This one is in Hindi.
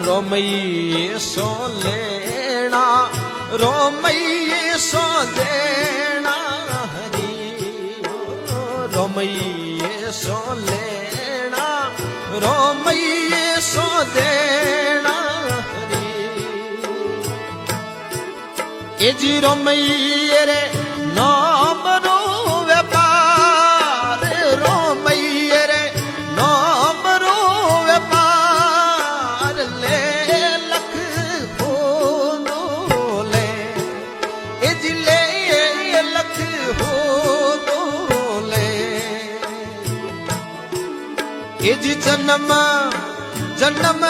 रोमई सो लेना रोमई सो देना हरी रोमई सो लेना रोमई सो देना हरी ए जी रोमई रे नाम रो व्यापार रोमई रे नाम रो व्यापार ले लख हो ले ए जी ले लख हो ले ए जी जन्म जन्म